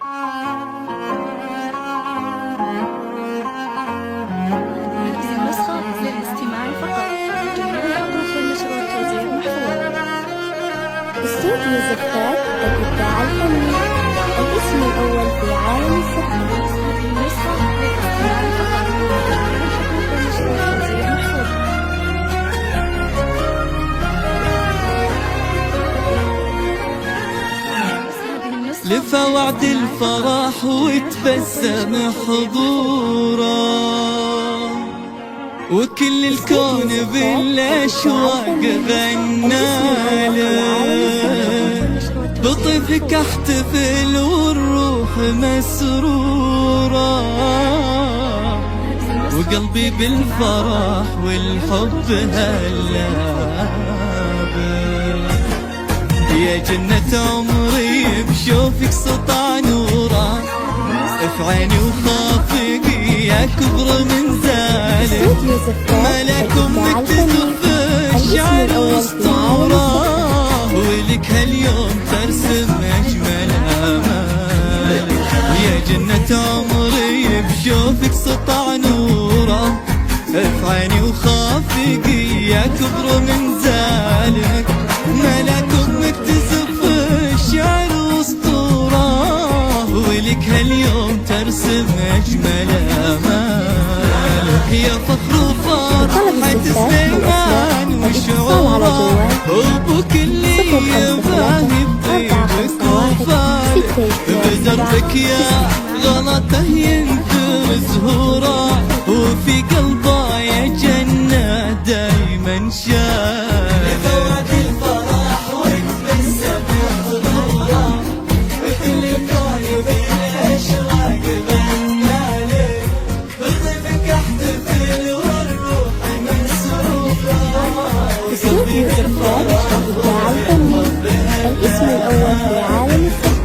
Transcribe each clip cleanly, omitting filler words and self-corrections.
هذه النسخة للاستماع فقط. جميع الحقوق والنشر والتوزيع محفوظ. استوديو زفات الإبداع الفني، الاسم الأول في عالم السحر. هذه النسخة للاستماع فقط. جميع الحقوق والنشر والتوزيع محفوظ. لفى وعد الفرح وتبسم حضوره، وكل الكون بالأشواق غناله. بطيفك احتفل والروح مسرورة، وقلبي بالفرح والحب هلابه. يا جنة عمري بشوفك سطع نورا، في عيني وخافقي يكبر من زالك. ملك امك تزف الشعر واسطورة، ولك هاليوم ترسم اجمل امالك. يا جنة عمري بشوفك سطع نورا، في عيني وخافقي يكبر من زالك. ملك امك تزف الشعر واسطورة، ولك هاليوم ترسم اجمل امالك. يا فخر وفرحة سليمان وشعوره، وابوك اللي يباهي بطيبك وفالك. بدربك يا غلطه ينثر زهوره، وفي قلبه يا جنة دايما شايف. استوديو زفات الإبداع الفني، الاسم الأول في عالم السحر.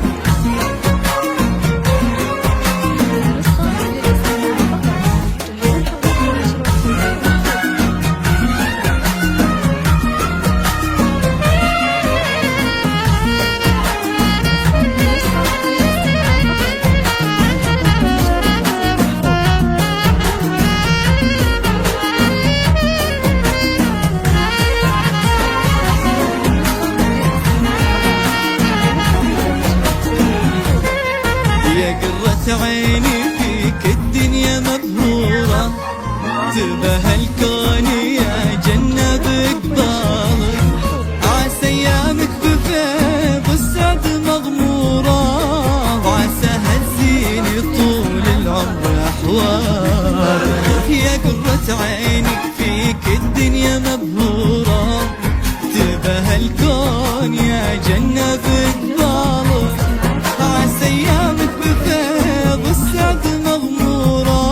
يا قرة عيني فيك الدنيا مبهورة، تبه الكون يا جنة بقبالك. عسى ايامك بفيض السعد مغمورة، وعسى هالزين طول العمر احوالك. يا قرة عيني فيك الدنيا مبهورة، تبه الكون يا جنة بقبالك. عسى ايامك بفيض السعد مغمورة،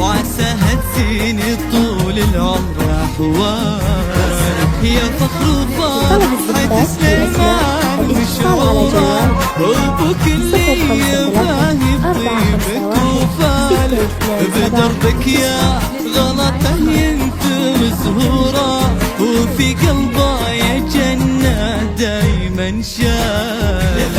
وعسى هتزين طول العمر احوالك. يا فخر وفرحة سليمان وشعوره، وابوك اللي يباهي بطيبك وفالك. بدربك يا غلطه ينثر زهوره، وفي قلبه يا جنة دايما شايف.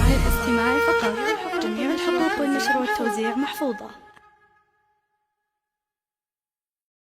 للاستماع فقط. جميع الحقوق والنشر والتوزيع محفوظة.